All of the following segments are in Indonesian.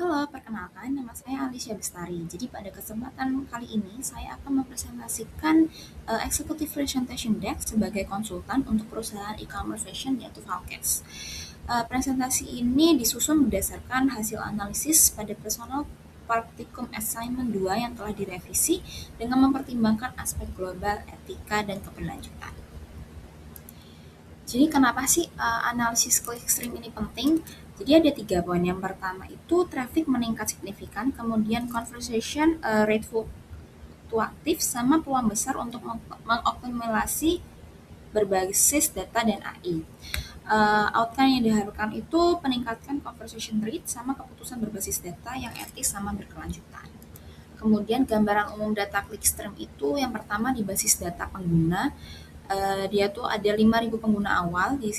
Halo, perkenalkan nama saya Alicia Bestari. Jadi pada kesempatan kali ini saya akan mempresentasikan Executive Presentation Deck sebagai konsultan untuk perusahaan e-commerce fashion yaitu Valkes. Presentasi ini disusun berdasarkan hasil analisis pada personal Praktikum Assignment 2 yang telah direvisi dengan mempertimbangkan aspek global, etika, dan keberlanjutan. Jadi kenapa sih analisis clickstream ini penting? Jadi ada 3 poin. Yang pertama itu traffic meningkat signifikan, kemudian conversation rate fluktuatif, sama peluang besar untuk mengoptimalisasi berbasis data dan AI. Outcome yang diharapkan itu peningkatkan conversation rate sama keputusan berbasis data yang etis sama berkelanjutan. Kemudian gambaran umum data clickstream itu yang pertama di basis data pengguna. Dia tuh ada 5.000 pengguna awal di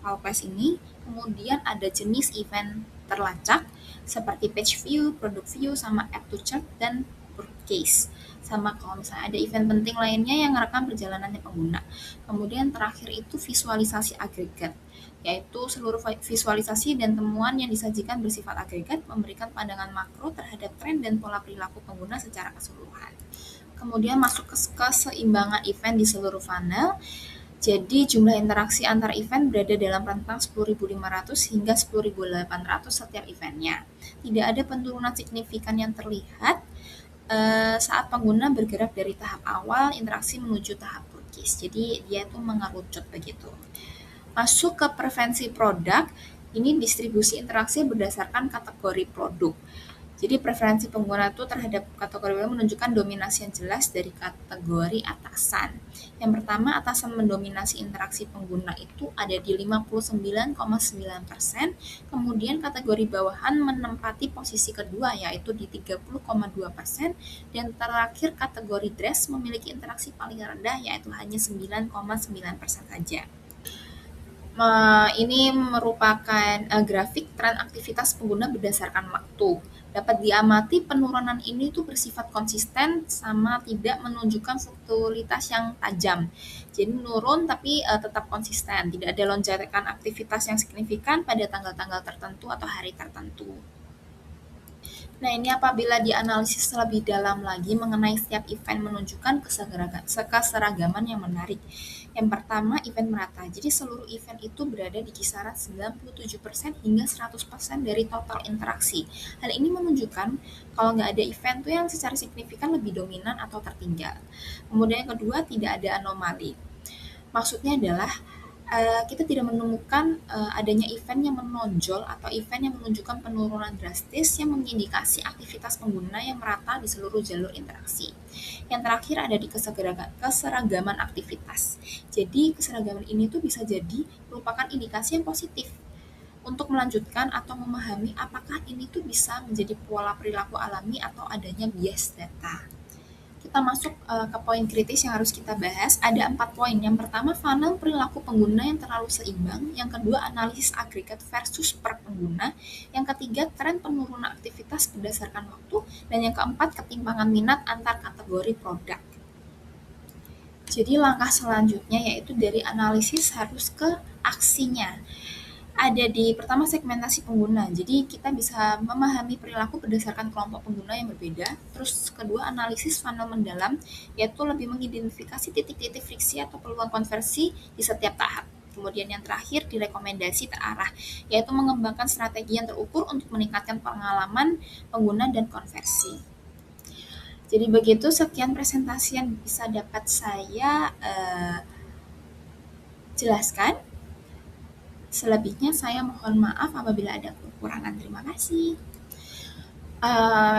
Valpes ini. Kemudian ada jenis event terlacak seperti page view, product view, sama app to chart dan purchase. Sama kalau misalnya ada event penting lainnya yang merekam perjalanannya pengguna. Kemudian terakhir itu visualisasi agregat, yaitu seluruh visualisasi dan temuan yang disajikan bersifat agregat memberikan pandangan makro terhadap tren dan pola perilaku pengguna secara keseluruhan. Kemudian masuk ke keseimbangan event di seluruh funnel. Jadi jumlah interaksi antar event berada dalam rentang 10.500 hingga 10.800 setiap eventnya. Tidak ada penurunan signifikan yang terlihat saat pengguna bergerak dari tahap awal interaksi menuju tahap purchase. Jadi dia tuh mengerucut begitu. Masuk ke preferensi produk, ini distribusi interaksi berdasarkan kategori produk. Jadi preferensi pengguna itu terhadap kategori menunjukkan dominasi yang jelas dari kategori atasan. Yang pertama, atasan mendominasi interaksi pengguna itu ada di 59,9%, kemudian kategori bawahan menempati posisi kedua yaitu di 30,2%, dan terakhir kategori dress memiliki interaksi paling rendah yaitu hanya 9,9% saja. Ini merupakan grafik tren aktivitas pengguna berdasarkan waktu. Dapat diamati penurunan ini tuh bersifat konsisten sama tidak menunjukkan fluktualitas yang tajam. Jadi menurun tapi tetap konsisten, tidak ada lonjakan aktivitas yang signifikan pada tanggal-tanggal tertentu atau hari tertentu. Nah, ini apabila dianalisis lebih dalam lagi mengenai setiap event menunjukkan keseragaman yang menarik. Yang pertama, event merata. Jadi seluruh event itu berada di kisaran 97% hingga 100% dari total interaksi. Hal ini menunjukkan kalau nggak ada event tuh yang secara signifikan lebih dominan atau tertinggal. Kemudian yang kedua, tidak ada anomali. Maksudnya adalah kita tidak menemukan adanya event yang menonjol atau event yang menunjukkan penurunan drastis yang mengindikasi aktivitas pengguna yang merata di seluruh jalur interaksi. Yang terakhir ada di keseragaman aktivitas. Jadi keseragaman ini tuh bisa jadi merupakan indikasi yang positif untuk melanjutkan atau memahami apakah ini tuh bisa menjadi pola perilaku alami atau adanya bias data. Kita masuk ke poin kritis yang harus kita bahas. Ada 4 poin. Yang pertama, funnel perilaku pengguna yang terlalu seimbang. Yang kedua, analisis agregat versus per pengguna. Yang ketiga, tren penurunan aktivitas berdasarkan waktu. Dan yang keempat, ketimpangan minat antar kategori produk. Jadi langkah selanjutnya yaitu dari analisis harus ke aksinya. Ada di pertama segmentasi pengguna. Jadi kita bisa memahami perilaku berdasarkan kelompok pengguna yang berbeda. Terus kedua, analisis funnel mendalam, yaitu lebih mengidentifikasi titik-titik friksi atau peluang konversi di setiap tahap. Kemudian yang terakhir, direkomendasi terarah, yaitu mengembangkan strategi yang terukur untuk meningkatkan pengalaman pengguna dan konversi. Jadi begitu, sekian presentasi yang bisa dapat saya jelaskan. Selebihnya saya mohon maaf apabila ada kekurangan. Terima kasih.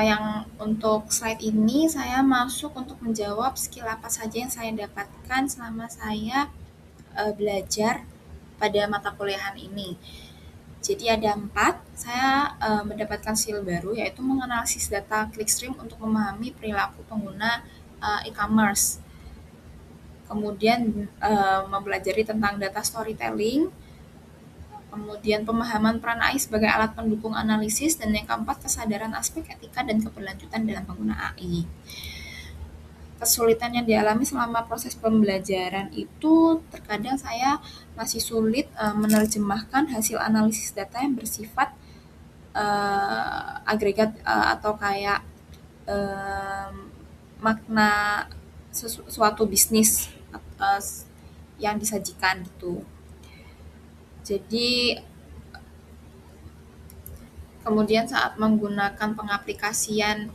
Yang untuk slide ini saya masuk untuk menjawab skill apa saja yang saya dapatkan selama saya belajar pada mata kuliahan ini. Jadi ada 4, saya mendapatkan skill baru yaitu menganalisis data clickstream untuk memahami perilaku pengguna e-commerce. Kemudian mempelajari tentang data storytelling, kemudian pemahaman peran AI sebagai alat pendukung analisis, dan yang keempat, kesadaran aspek etika dan keberlanjutan dalam pengguna AI. Kesulitan yang dialami selama proses pembelajaran itu terkadang saya masih sulit menerjemahkan hasil analisis data yang bersifat agregat atau kayak makna suatu bisnis uh, yang disajikan gitu. Jadi kemudian saat menggunakan pengaplikasian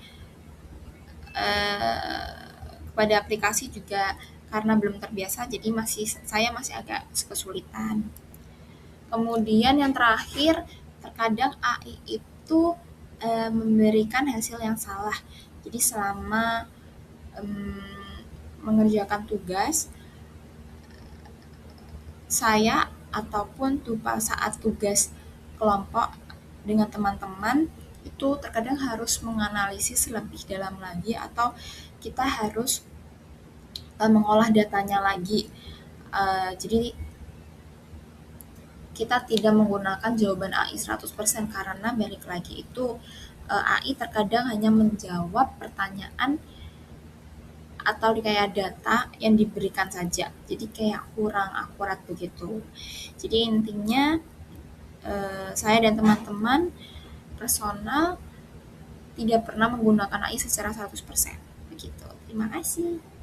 pada aplikasi juga karena belum terbiasa, jadi saya masih agak kesulitan. Kemudian yang terakhir, terkadang AI itu memberikan hasil yang salah. Jadi selama mengerjakan tugas, saya ataupun saat tugas kelompok dengan teman-teman itu terkadang harus menganalisis lebih dalam lagi atau kita harus mengolah datanya lagi. Jadi kita tidak menggunakan jawaban AI 100% karena balik lagi itu AI terkadang hanya menjawab pertanyaan atau kayak data yang diberikan saja. Jadi kayak kurang akurat begitu. Jadi intinya saya dan teman-teman personal tidak pernah menggunakan AI secara 100%. Begitu. Terima kasih.